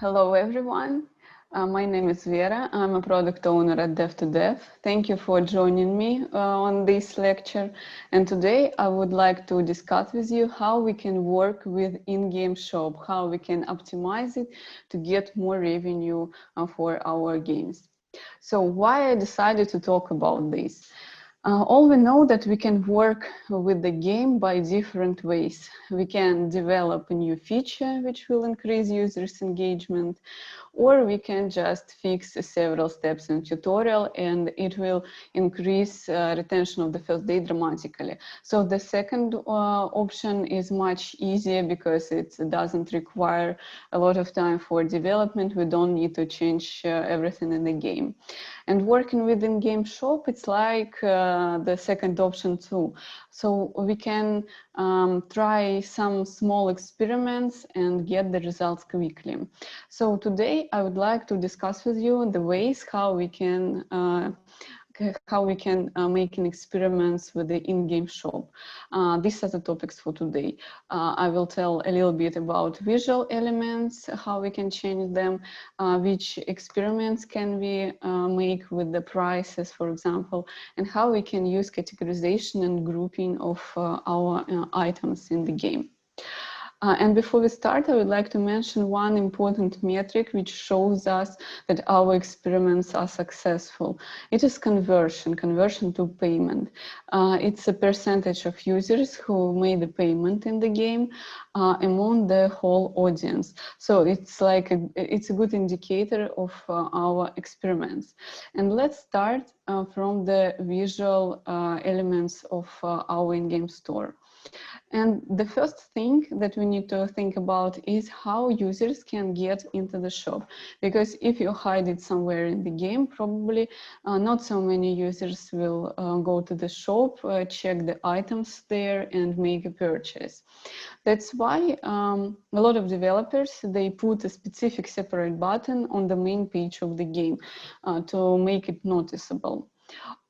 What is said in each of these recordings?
Hello, everyone. My name is Vera. I'm a product owner at devtodev. Thank you for joining me on this lecture. And today I would like to discuss with you how we can work with in-game shop, how we can optimize it to get more revenue for our games. So why I decided to talk about this? All we know that we can work with the game by different ways. We can develop a new feature which will increase users' engagement, or we can just fix several steps in tutorial and it will increase retention of the first day dramatically. So the second option is much easier because it doesn't require a lot of time for development. We don't need to change everything in the game. And working with in-game shop, it's like the second option too. So we can try some small experiments and get the results quickly. So today I would like to discuss with you the ways how we can make experiments with the in-game shop. These are the topics for today. I will tell a little bit about visual elements, how we can change them, which experiments can we make with the prices, for example, and how we can use categorization and grouping of our items in the game. And before we start, I would like to mention one important metric which shows us that our experiments are successful. It is conversion to payment. It's a percentage of users who made the payment in the game among the whole audience. So it's like it's a good indicator of our experiments. And let's start from the visual elements of our in-game store. And the first thing that we need to think about is how users can get into the shop. Because if you hide it somewhere in the game, probably not so many users will go to the shop, check the items there and make a purchase. That's why a lot of developers, they put a specific separate button on the main page of the game to make it noticeable.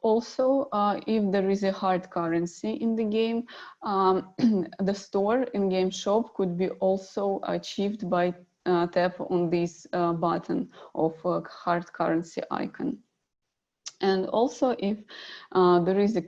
Also, if there is a hard currency in the game, the store in-game shop could be also achieved by tap on this button of hard currency icon. And also, if there are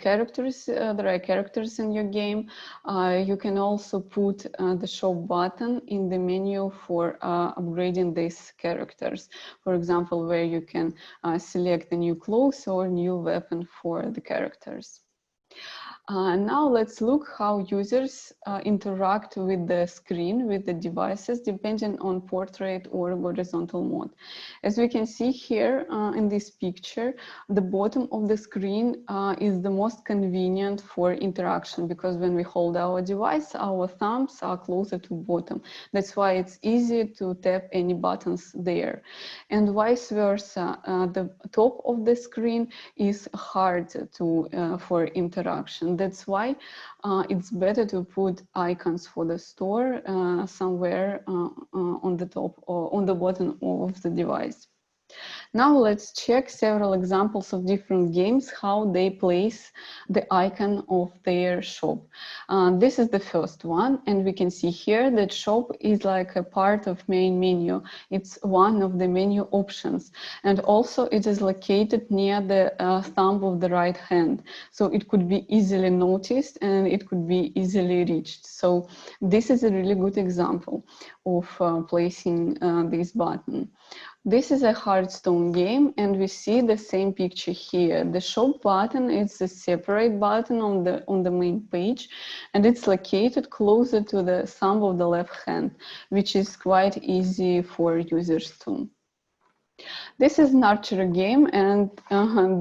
characters in your game, you can also put the shop button in the menu for upgrading these characters. For example, where you can select a new clothes or new weapon for the characters. Now let's look how users interact with the screen, with the devices, depending on portrait or horizontal mode. As we can see here in this picture, the bottom of the screen is the most convenient for interaction because when we hold our device, our thumbs are closer to bottom. That's why it's easy to tap any buttons there. And vice versa, the top of the screen is hard to for interaction. That's why it's better to put icons for the store somewhere on the top or on the bottom of the device. Now let's check several examples of different games, how they place the icon of their shop. This is the first one, and we can see here that shop is like a part of main menu. It's one of the menu options, and also it is located near the thumb of the right hand. So it could be easily noticed and it could be easily reached. So this is a really good example of placing this button. This is a Hearthstone game, and we see the same picture here. The shop button is a separate button on the main page, and it's located closer to the thumb of the left hand, which is quite easy for users too. This is an archery game, and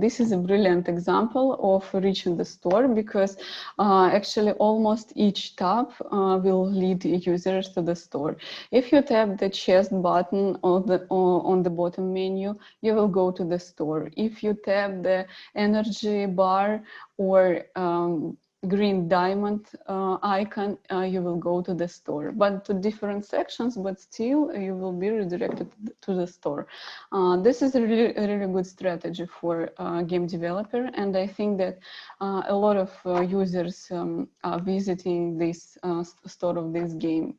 this is a brilliant example of reaching the store because actually almost each tab will lead users to the store. If you tap the chest button on the bottom menu, you will go to the store. If you tap the energy bar or green diamond icon, you will go to the store, but to different sections, but still you will be redirected to the store. This is a really good strategy for game developer, and I think that a lot of users are visiting this store of this game.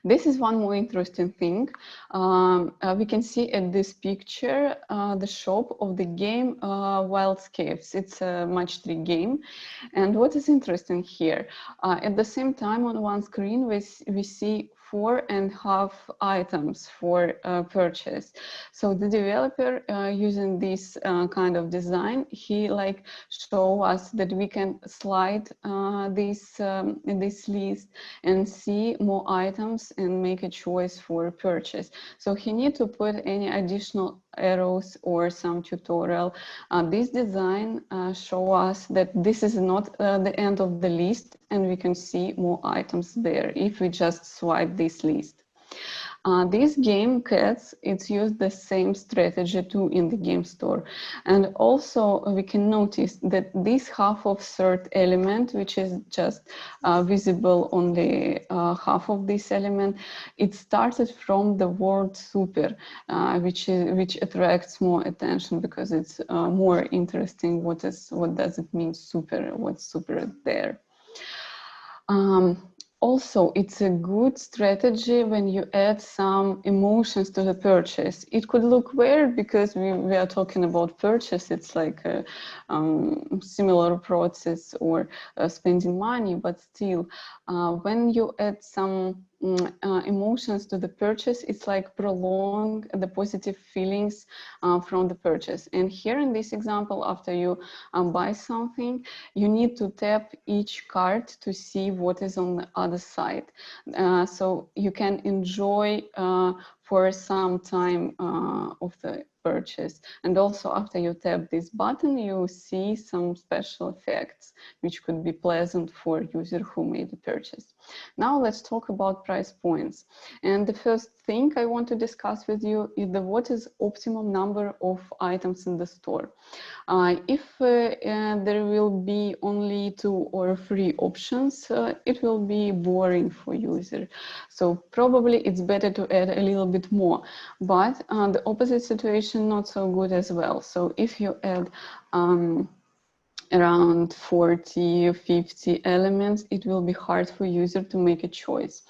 This is one more interesting thing. We can see at this picture the shop of the game Wildscapes. It's a match 3 game. And what is interesting here, at the same time on one screen we see 4.5 items for purchase. So the developer using this kind of design, he like show us that we can slide this list and see more items and make a choice for purchase. So he need to put any additional arrows or some tutorial. This design show us that this is not the end of the list, and we can see more items there if we just swipe this list. This game, Cats, it's used the same strategy too in the game store. And also we can notice that this half of third element, which is just visible on the half of this element, it started from the word super, which attracts more attention because it's more interesting. What does it mean super? What's super there? Also, it's a good strategy when you add some emotions to the purchase. It could look weird because we are talking about purchase. It's like a similar process or spending money, but still, when you add some emotions to the purchase, it's like prolong the positive feelings from the purchase. And here in this example, after you buy something, you need to tap each card to see what is on the other side. So you can enjoy for some time of the purchase. And also after you tap this button, you see some special effects, which could be pleasant for user who made the purchase. Now let's talk about price points. And the first thing I want to discuss with you is what is optimum number of items in the store. If there will be only 2 or 3 options, it will be boring for user. So probably it's better to add a little bit more, but the opposite situation not so good as well. So if you add around 40 or 50 elements, it will be hard for user to make a choice.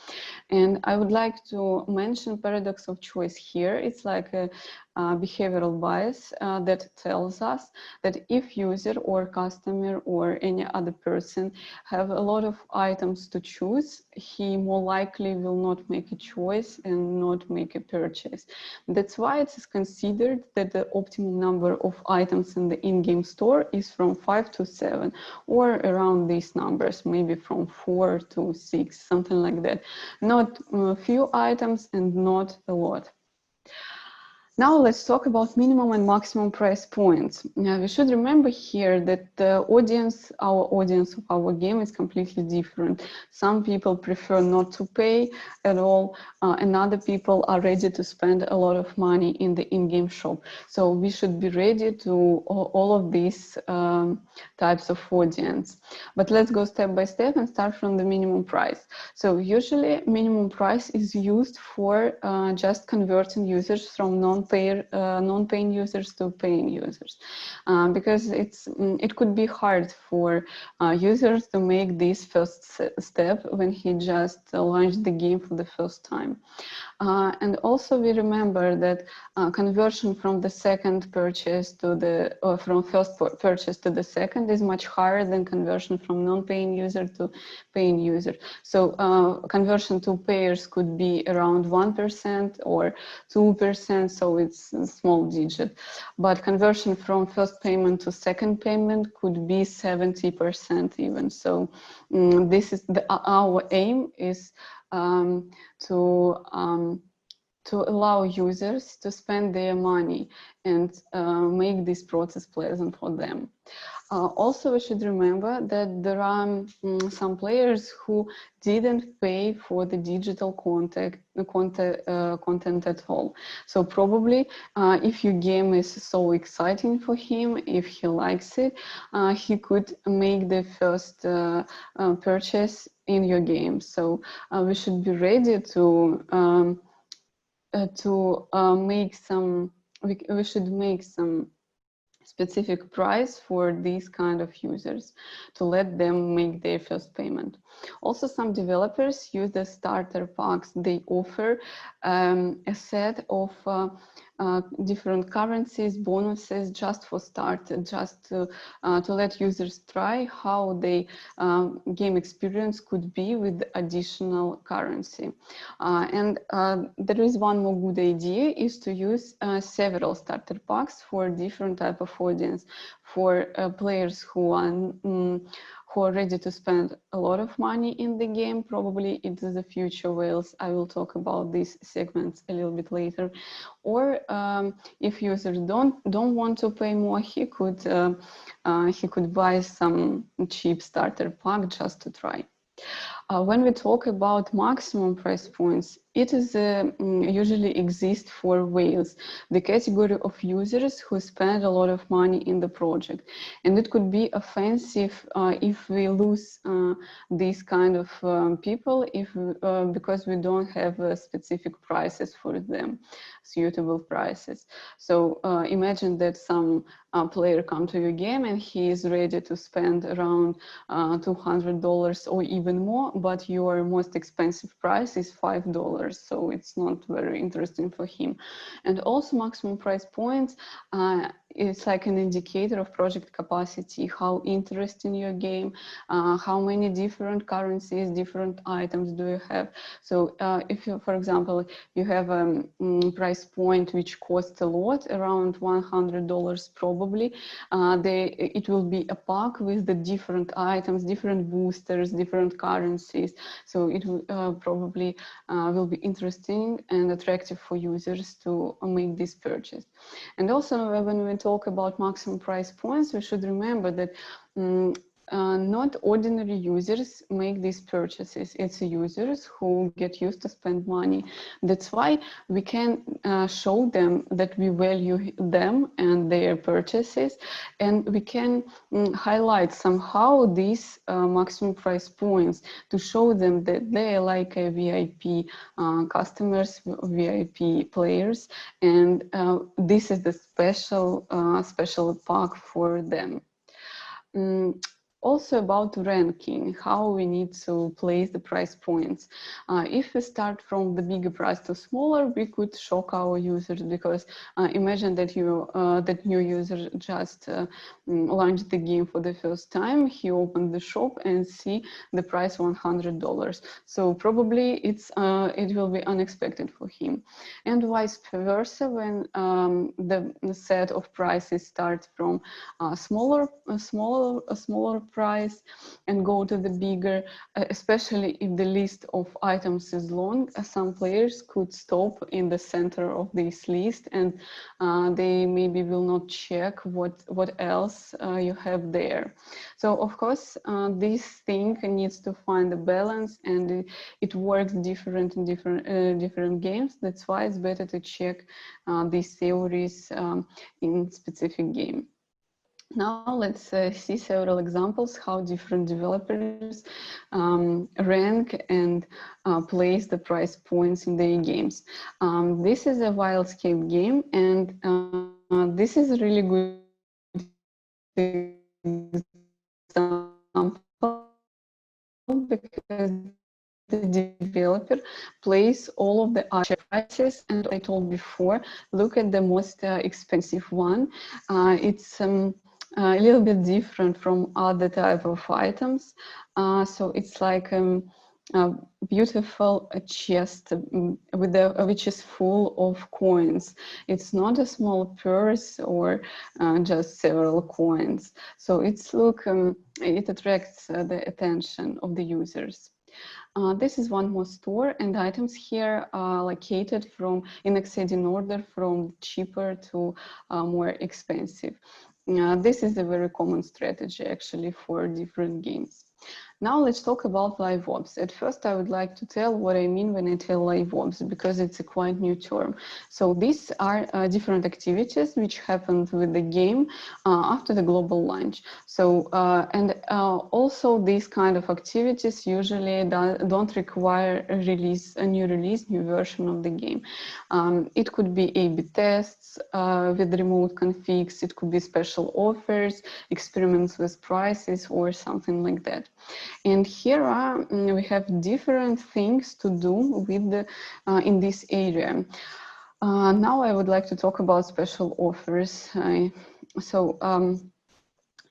And I would like to mention paradox of choice here. It's like a behavioral bias that tells us that if user or customer or any other person have a lot of items to choose, he more likely will not make a choice and not make a purchase. That's why it is considered that the optimum number of items in the in-game store is from 5 to 7, or around these numbers, maybe from 4 to 6, something like that. Not a few items and not a lot. Now let's talk about minimum and maximum price points. We should remember here that the audience, our audience of our game is completely different. Some people prefer not to pay at all, and other people are ready to spend a lot of money in the in-game shop. So we should be ready to all of these types of audience. But let's go step by step and start from the minimum price. So usually minimum price is used for just converting users from non-paying users to paying users, because it could be hard for users to make this first step when he just launched the game for the first time. And also we remember that conversion from the second purchase to the, or from first purchase to the second is much higher than conversion from non-paying user to paying user. So conversion to payers could be around 1% or 2%, so it's a small digit. But conversion from first payment to second payment could be 70% even. So this is our aim is to allow users to spend their money and make this process pleasant for them. Also, we should remember that there are some players who didn't pay for the digital content at all. So probably if your game is so exciting for him, if he likes it, he could make the first purchase in your game. So we should be ready to make some, we should make some specific price for these kind of users to let them make their first payment. Also, some developers use the starter packs. They offer a set of different currencies, bonuses just for start, just to let users try how the game experience could be with additional currency. There is one more good idea is to use several starter packs for different type of audience, for players who are ready to spend a lot of money in the game. Probably it is the future whales. I will talk about these segments a little bit later. Or if users don't want to pay more, he could buy some cheap starter pack just to try. When we talk about maximum price points, it is usually exists for whales, the category of users who spend a lot of money in the project. And it could be offensive if we lose these kind of people because we don't have specific prices for them, suitable prices. So imagine that some player come to your game and he is ready to spend around $200 or even more, but your most expensive price is $5. So it's not very interesting for him. And also maximum price points, it's like an indicator of project capacity, how interesting your game, how many different currencies, different items do you have. So if you, for example, you have a price point which costs a lot, around $100 probably, it will be a pack with the different items, different boosters, different currencies. So it will probably will be interesting and attractive for users to make this purchase. And also when we talk about maximum price points, we should remember that not ordinary users make these purchases. It's users who get used to spend money. That's why we can show them that we value them and their purchases, and we can highlight somehow these maximum price points to show them that they are like a VIP customers, VIP players, and this is the special pack for them. Also about ranking, how we need to place the price points. If we start from the bigger price to smaller, we could shock our users, because imagine that that new user just launched the game for the first time. He opened the shop and see the price $100. So probably it will be unexpected for him. And vice versa, when the set of prices start from a smaller price and go to the bigger, especially if the list of items is long, some players could stop in the center of this list, and they maybe will not check what else you have there. So of course this thing needs to find a balance, and it works different in different games. That's why it's better to check these theories in specific game. Now let's see several examples how different developers rank and place the price points in their games. This is a Wildscape game, and this is a really good example, because the developer plays all of the prices, and I told before, look at the most expensive one. It's a little bit different from other type of items. So it's like a beautiful chest which is full of coins. It's not a small purse or just several coins. So it attracts the attention of the users. This is one more store, and items here are located in ascending order from cheaper to more expensive. This is a very common strategy actually for different games. Now let's talk about liveops. At first, I would like to tell what I mean when I tell liveops, because it's a quite new term. So these are different activities which happened with the game after the global launch. So also these kind of activities usually don't require a new version of the game. It could be A/B tests with remote configs. It could be special offers, experiments with prices, or something like that. And here we have different things to do with in this area. Now I would like to talk about special offers.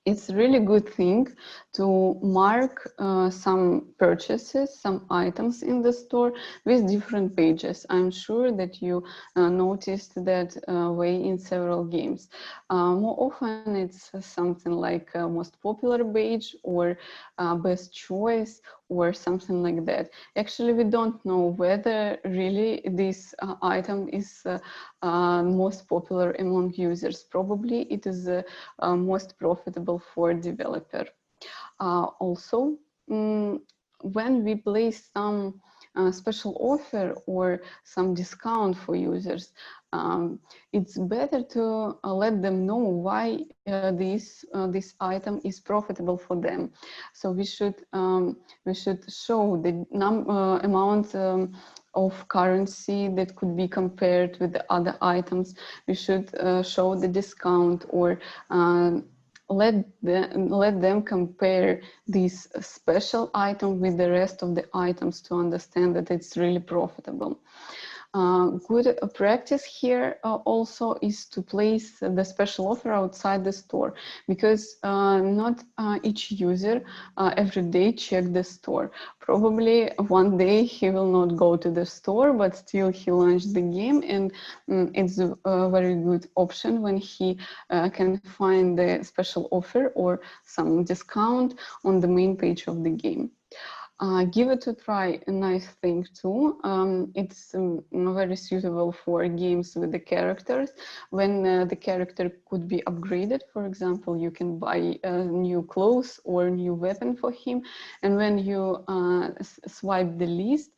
It's a really good thing to mark some purchases, some items in the store with different pages. I'm sure that you noticed that way in several games. More often it's something like most popular page or best choice or something like that. Actually, we don't know whether really this item is most popular among users. Probably it is most profitable for developer. Also, when we place some special offer or some discount for users, it's better to let them know why this item is profitable for them. So we should show the amount of currency that could be compared with the other items. We should show the discount, or let them compare this special item with the rest of the items to understand that it's really profitable. Good practice here also is to place the special offer outside the store, because not each user every day check the store. Probably one day he will not go to the store, but still he launched the game, and it's a very good option when he can find the special offer or some discount on the main page of the game. Give it a try, a nice thing too. It's very suitable for games with the characters. When the character could be upgraded, for example, you can buy new clothes or new weapon for him. And when you swipe the list,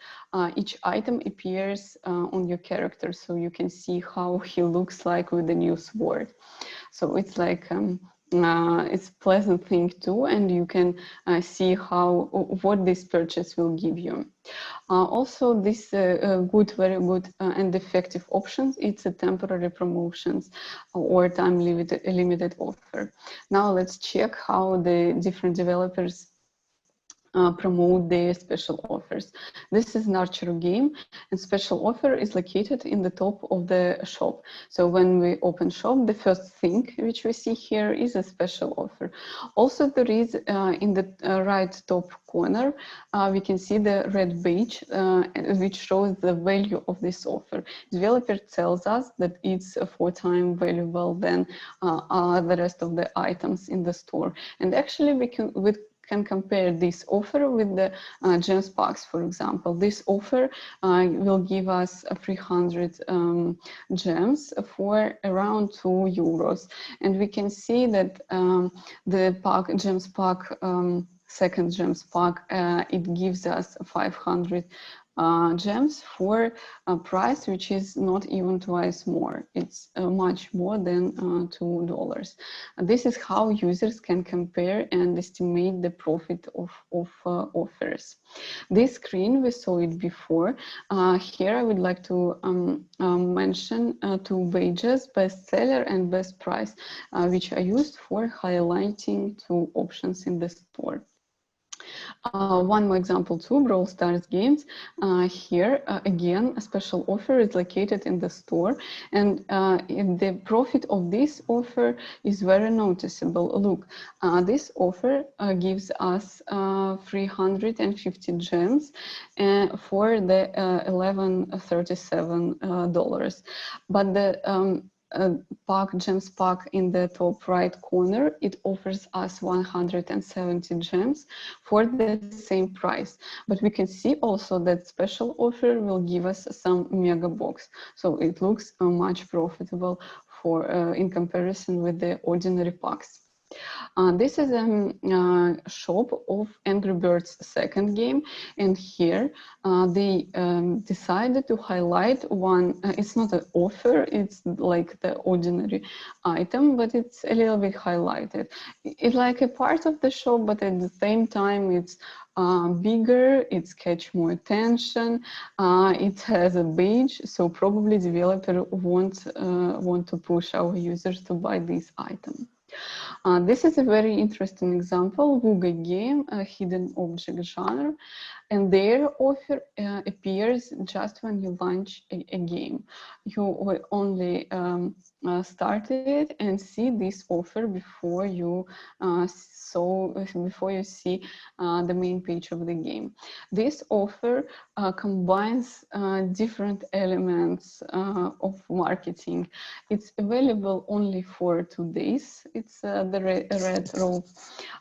each item appears on your character, so you can see how he looks like with the new sword. So it's like it's a pleasant thing too, and you can see what this purchase will give you. Also, this very good and effective options, it's a temporary promotions or time limited offer. Now let's check how the different developers promote their special offers. This is Nurture game, and special offer is located in the top of the shop. So when we open shop, the first thing which we see here is a special offer. Also, there is in the right top corner, we can see the red badge which shows the value of this offer. Developer tells us that it's 4 times valuable than the rest of the items in the store. And actually we can compare this offer with the gems packs, for example. This offer will give us 300 gems for around €2. And we can see that the gems pack, second gems pack, it gives us 500 gems for a price which is not even twice more. It's much more than $2. This is how users can compare and estimate the profit of offers. This screen, we saw it before. Here I would like to mention 2 pages, best seller and best price, which are used for highlighting 2 options in the store. One more example too, Brawl Stars games. Here, again, a special offer is located in the store, and the profit of this offer is very noticeable. Look, this offer gives us 350 gems for the $11.37. But the gems pack in the top right corner, it offers us 170 gems for the same price. But we can see also that special offer will give us some mega box, so it looks much profitable for in comparison with the ordinary packs. This is a shop of Angry Birds second game, and here they decided to highlight one. It's not an offer; it's like the ordinary item, but it's a little bit highlighted. It's like a part of the shop, but at the same time, it's bigger. It's catch more attention. It has a badge, so probably developer want to push our users to buy this item. This is a very interesting example, Wuga game, a hidden object genre, and their offer appears just when you launch a game. You will only start it and see this offer before you before you see the main page of the game. This offer combines different elements of marketing. It's available only for 2 days. It's the red row.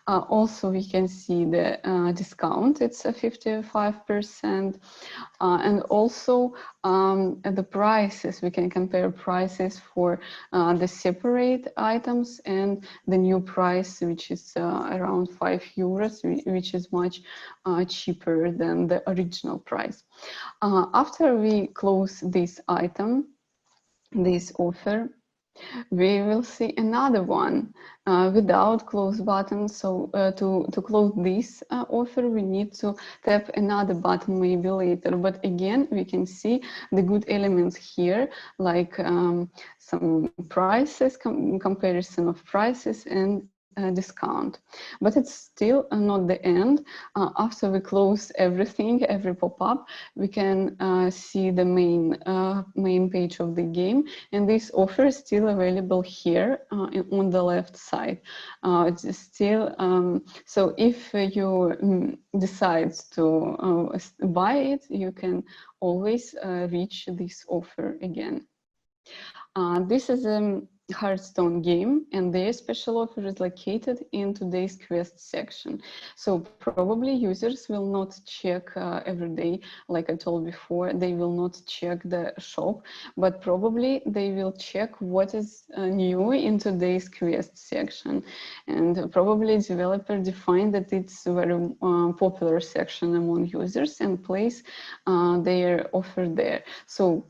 Also, we can see the discount. It's a 55%. And also the prices. We can compare prices for the separate items and the new price, which is around €5, which is much cheaper than the original price. After we close this item, this offer, we will see another one without close button. So to close this offer, we need to tap another button maybe later. But again, we can see the good elements here, like some prices, comparison of prices and discount. But it's still not the end. After we close everything, every pop-up, we can see the main page of the game, and this offer is still available here on the left side. It's still so if you decide to buy it, you can always reach this offer again. This is a Hearthstone game, and their special offer is located in today's quest section. So probably users will not check every day, like I told before, they will not check the shop, but probably they will check what is new in today's quest section. And probably developer defined that it's a very popular section among users and place their offer there. So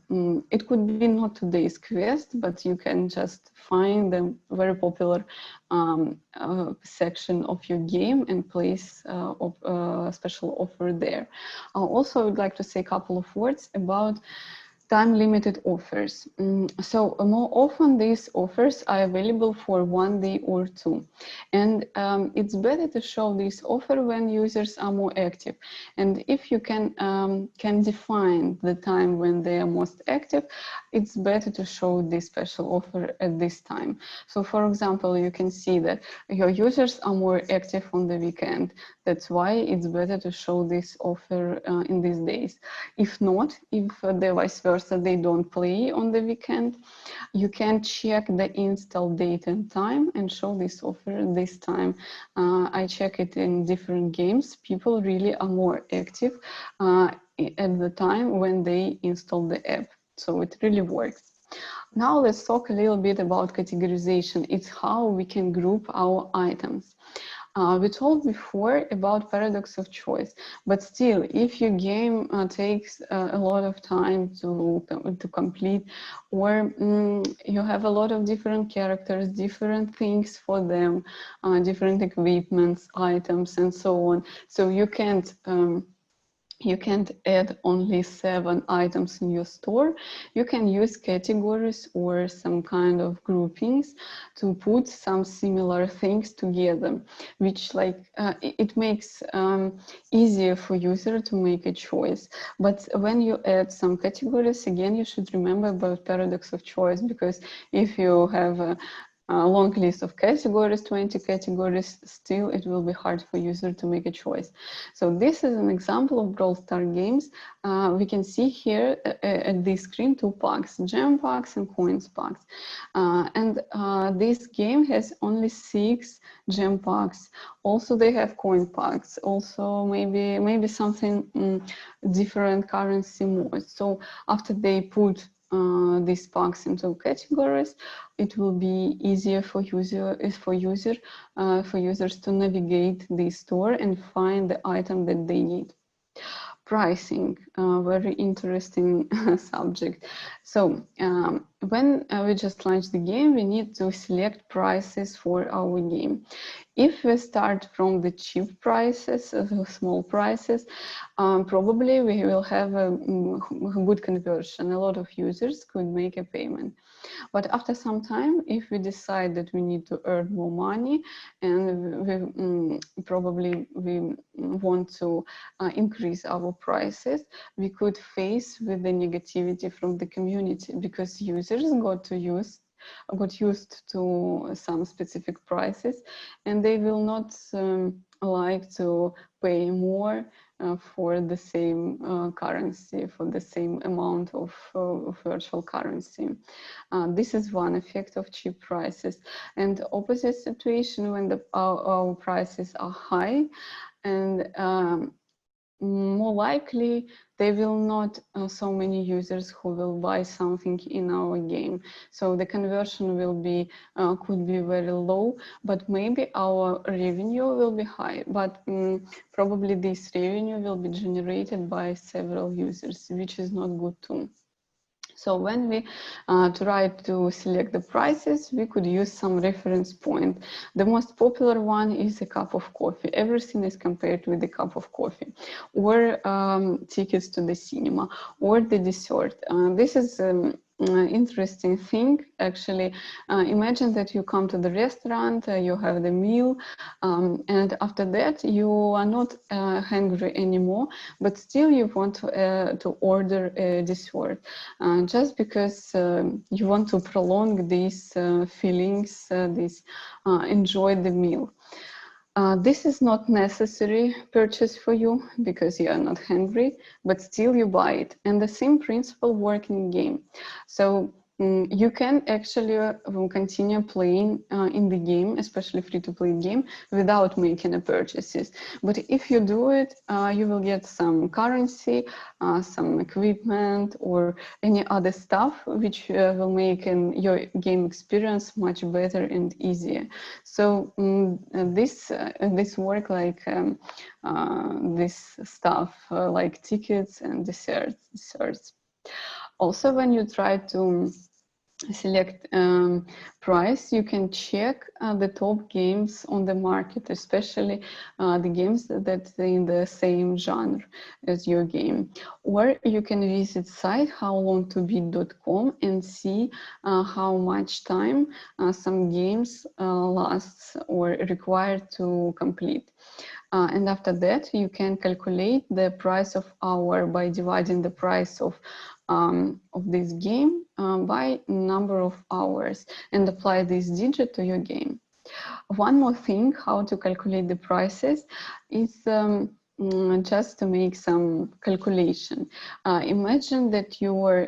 it could be not today's quest, but you can just find the very popular section of your game and place a special offer there. Also, I would like to say a couple of words about time-limited offers. So more often these offers are available for 1 day or 2. And it's better to show this offer when users are more active. And if you can define the time when they are most active, it's better to show this special offer at this time. So for example, you can see that your users are more active on the weekend. That's why it's better to show this offer in these days. If not, if the vice versa, they don't play on the weekend, you can check the install date and time and show this offer this time. I check it in different games. People really are more active at the time when they install the app. So it really works. Now let's talk a little bit about categorization. It's how we can group our items. We told before about paradox of choice, but still, if your game takes a lot of time to complete, or you have a lot of different characters, different things for them, different equipments, items, and so on, so you can't add only 7 items in your store. You can use categories or some kind of groupings to put some similar things together, which it makes easier for user to make a choice. But when you add some categories, again, you should remember about paradox of choice, because if you have a long list of categories, 20 categories, still it will be hard for user to make a choice. So this is an example of Brawl Star games. We can see here at this screen 2 packs, gem packs and coins packs. And this game has only 6 gem packs. Also they have coin packs. Also maybe something different currency modes. So after they put these packs into categories, it will be easier for users to navigate the store and find the item that they need. Pricing, very interesting subject. So when we just launch the game, we need to select prices for our game. If we start from the cheap prices, small prices, probably we will have a good conversion. A lot of users could make a payment. But after some time, if we decide that we need to earn more money and probably we want to increase our prices, we could face with the negativity from the community, because users got used to some specific prices, and they will not like to pay more for the same currency, for the same amount of virtual currency. This is one effect of cheap prices. And opposite situation when our prices are high, and more likely there will not so many users who will buy something in our game. So the conversion will be could be very low, but maybe our revenue will be high. But probably this revenue will be generated by several users, which is not good too. So when we try to select the prices, we could use some reference point. The most popular one is a cup of coffee. Everything is compared with a cup of coffee, or tickets to the cinema, or the dessert. This is interesting thing, actually. Imagine that you come to the restaurant, you have the meal, and after that you are not hungry anymore, but still you want to order a dessert, just because you want to prolong these feelings, enjoy the meal. This is not necessary purchase for you because you are not hungry, but still you buy it. And the same principle works in game. So you can actually continue playing in the game, especially free-to-play game, without making purchases. But if you do it, you will get some currency, some equipment, or any other stuff which will make your game experience much better and easier. So this work like this stuff like tickets and desserts. Also, when you try to select price, you can check the top games on the market, especially the games that are in the same genre as your game. Or you can visit site howlongtobeat.com and see how much time some games lasts or require to complete. And after that, you can calculate the price of hour by dividing the price of this game by number of hours and apply this digit to your game. One more thing, how to calculate the prices is just to make some calculation. Imagine that your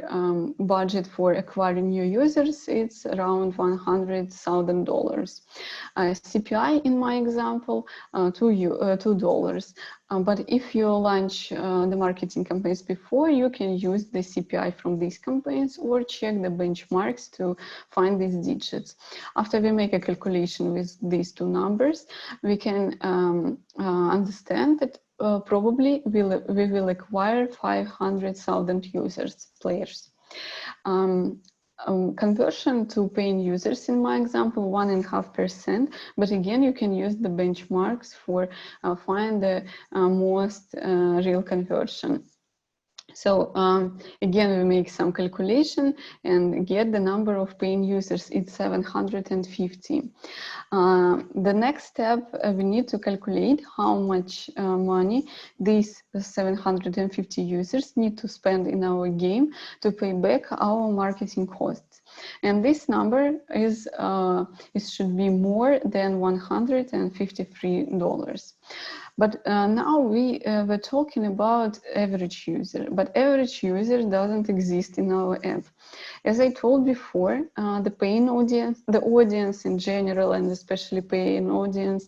budget for acquiring new users is around $100,000. CPI in my example, $2. But if you launch the marketing campaigns before, you can use the CPI from these campaigns or check the benchmarks to find these digits. After we make a calculation with these two numbers, we can understand that probably we will acquire 500,000 players. Conversion to paying users in my example 1.5%, but again you can use the benchmarks for find the most real conversion. So again, we make some calculation and get the number of paying users. It's 750. The next step, we need to calculate how much money these 750 users need to spend in our game to pay back our marketing costs. And this number is it should be more than $153. But now we're talking about average user, but average user doesn't exist in our app. As I told before, the paying audience, the audience in general, and especially paying audience,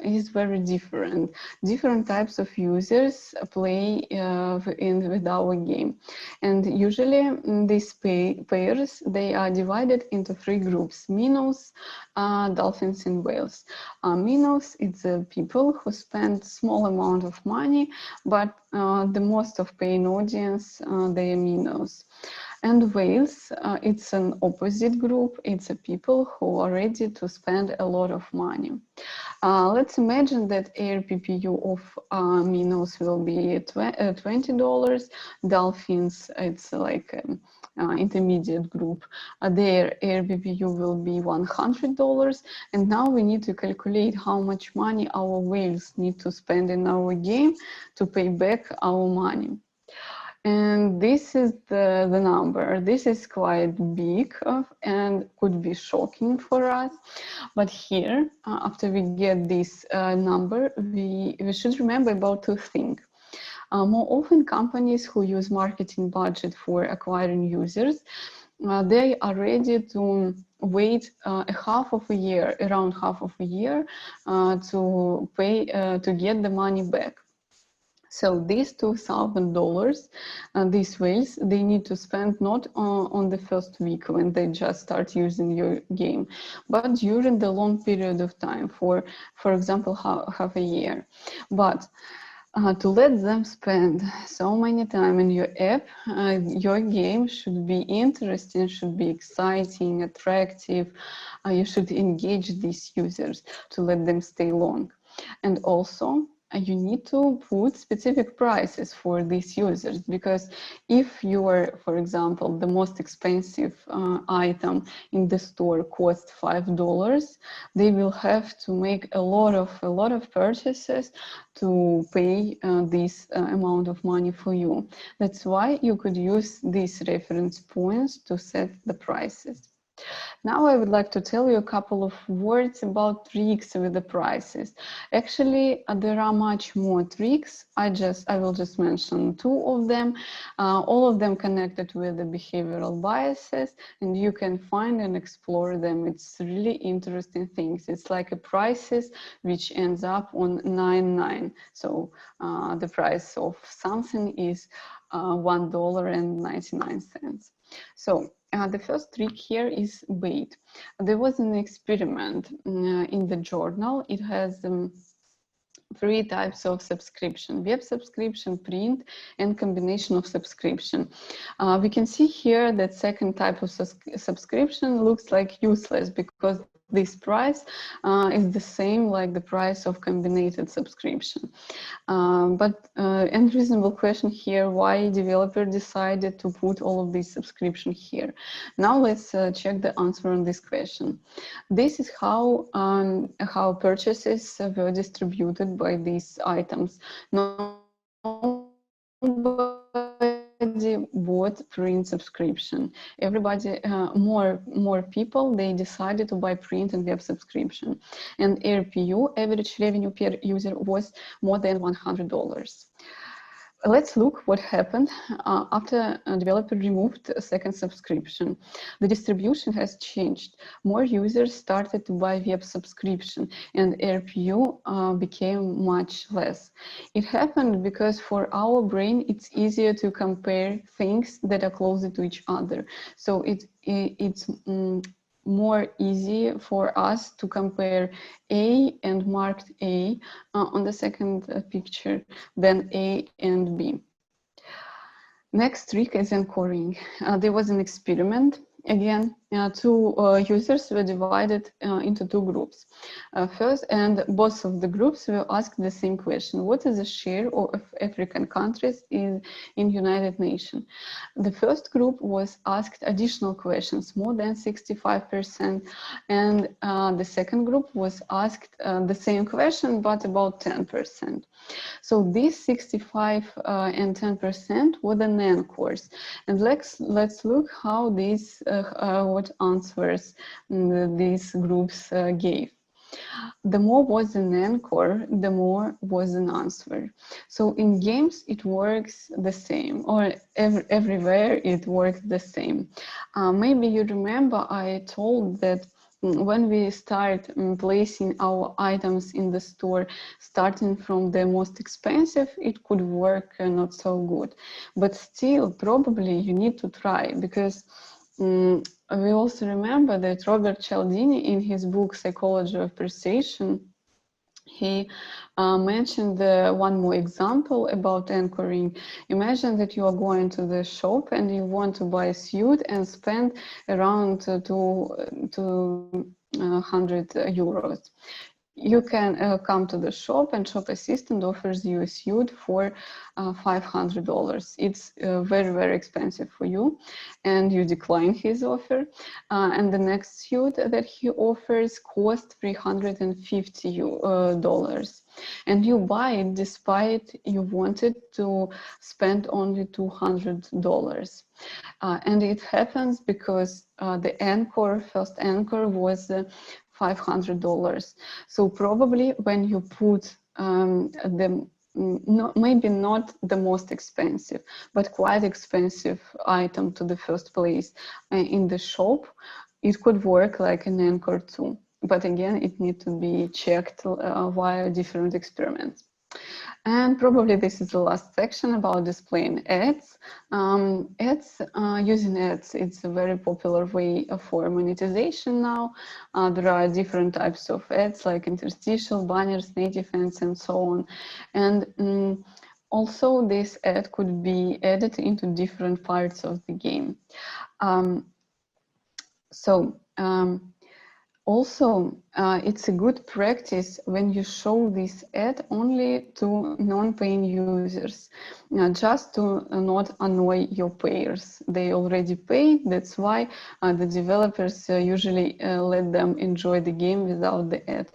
is very different. Different types of users play with our game. And usually these payers, they are divided into 3 groups: minnows, dolphins, and whales. Minnows, it's people who spend small amount of money, but the most of paying audience, they are minnows. And whales, it's an opposite group. It's people who are ready to spend a lot of money. Let's imagine that ARPPU of minnows will be $20. Dolphins, it's like intermediate group. Their ARPPU will be $100. And now we need to calculate how much money our whales need to spend in our game to pay back our money. And this is the number. This is quite big and could be shocking for us. But here, after we get this number, we should remember about 2 things. More often, companies who use marketing budget for acquiring users, they are ready to wait around half of a year to pay to get the money back. So these $2,000, these whales, they need to spend not on the first week when they just start using your game, but during the long period of time, for example, half a year. But to let them spend so many time in your app, your game should be interesting, should be exciting, attractive. You should engage these users to let them stay long. And also, you need to put specific prices for these users, because if you are, for example, the most expensive item in the store costs $5, they will have to make a lot of purchases to pay this amount of money for you. That's why you could use these reference points to set the prices. Now I would like to tell you a couple of words about tricks with the prices. Actually, there are much more tricks. I will just mention 2 of them, all of them connected with the behavioral biases, and you can find and explore them. It's really interesting things. It's like a prices which ends up on 99. So the price of something is $1.99. So the first trick here is bait. There was an experiment in the journal. It has 3 types of subscription: web subscription, print, and combination of subscription. We can see here that second type of subscription looks like useless, because this price is the same like the price of combined subscription. But and reasonable question here, why developer decided to put all of these subscription here? Now let's check the answer on this question. This is how purchases were distributed by these items. Nobody bought print subscription. Everybody, more people, they decided to buy print and web subscription. And ARPU, average revenue per user, was more than $100. Let's look what happened after a developer removed a second subscription. The distribution has changed. More users started to buy web subscription, and ARPU became much less. It happened because for our brain, it's easier to compare things that are closer to each other. So it's more easy for us to compare A and marked A on the second picture than A and B. Next trick is anchoring. There was an experiment. Again, 2 users were divided into 2 groups. First, and both of the groups were asked the same question: what is the share of African countries in United Nations? The first group was asked additional questions, more than 65%, and the second group was asked the same question, but about 10%. So these 65 and 10% were the anchors. And let's look how these what answers these groups gave. The more was an anchor, the more was an answer. So in games, it works the same, or everywhere it works the same. Maybe you remember I told that when we start placing our items in the store, starting from the most expensive, it could work not so good. But still, probably you need to try, because we also remember that Robert Cialdini, in his book Psychology of Persuasion, he mentioned one more example about anchoring. Imagine that you are going to the shop and you want to buy a suit and spend around 200 euros. You can come to the shop and shop assistant offers you a suit for $500. It's very, very expensive for you, and you decline his offer. And the next suit that he offers costs $350. And you buy it despite you wanted to spend only $200. And it happens because the first anchor was $500. So probably when you put maybe not the most expensive, but quite expensive item to the first place in the shop, it could work like an anchor too. But again, it needs to be checked via different experiments. And probably this is the last section about displaying ads. Using ads, it's a very popular way for monetization now. There are different types of ads like interstitial, banners, native ads, and so on. And also this ad could be added into different parts of the game. Also, it's a good practice when you show this ad only to non-paying users, just to not annoy your payers. They already pay, that's why the developers usually let them enjoy the game without the ad.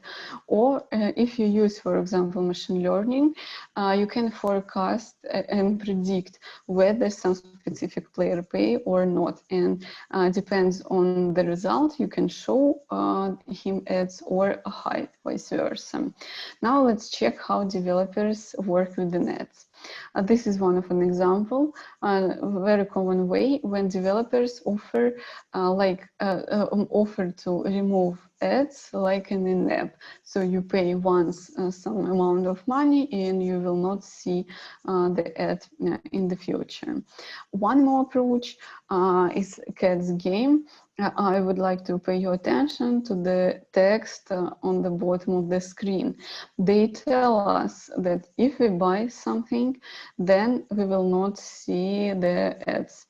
Or if you use, for example, machine learning, you can forecast and predict whether some specific player pay or not. And depends on the result, you can show him ads or hide, vice versa. Now let's check how developers work with the ads. This is one of an example. A very common way when developers offer to remove ads like an in-app. So you pay once some amount of money and you will not see the ad in the future. One more approach is Cat's Game. I would like to pay your attention to the text on the bottom of the screen. They tell us that if we buy something, then we will not see the ads.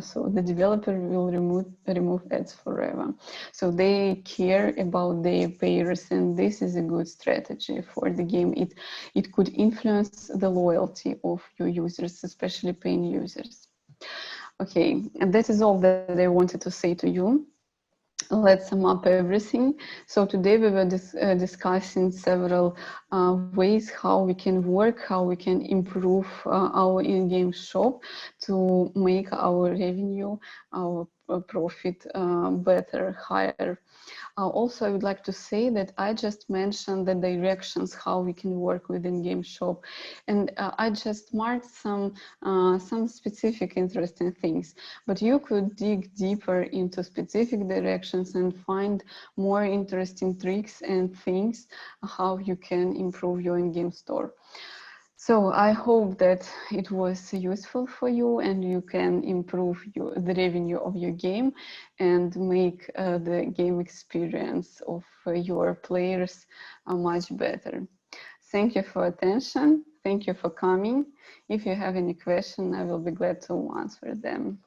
So the developer will remove ads forever. So they care about their payers, and this is a good strategy for the game. It could influence the loyalty of your users, especially paying users. Okay, and that is all that I wanted to say to you. Let's sum up everything. So today we were discussing several ways how we can work, how we can improve our in-game shop to make our revenue, our profit better, higher. Also, I would like to say that I just mentioned the directions how we can work with in-game shop, and I just marked some specific interesting things. But you could dig deeper into specific directions and find more interesting tricks and things how you can improve your in-game store. So I hope that it was useful for you and you can improve the revenue of your game and make the game experience of your players much better. Thank you for attention. Thank you for coming. If you have any question, I will be glad to answer them.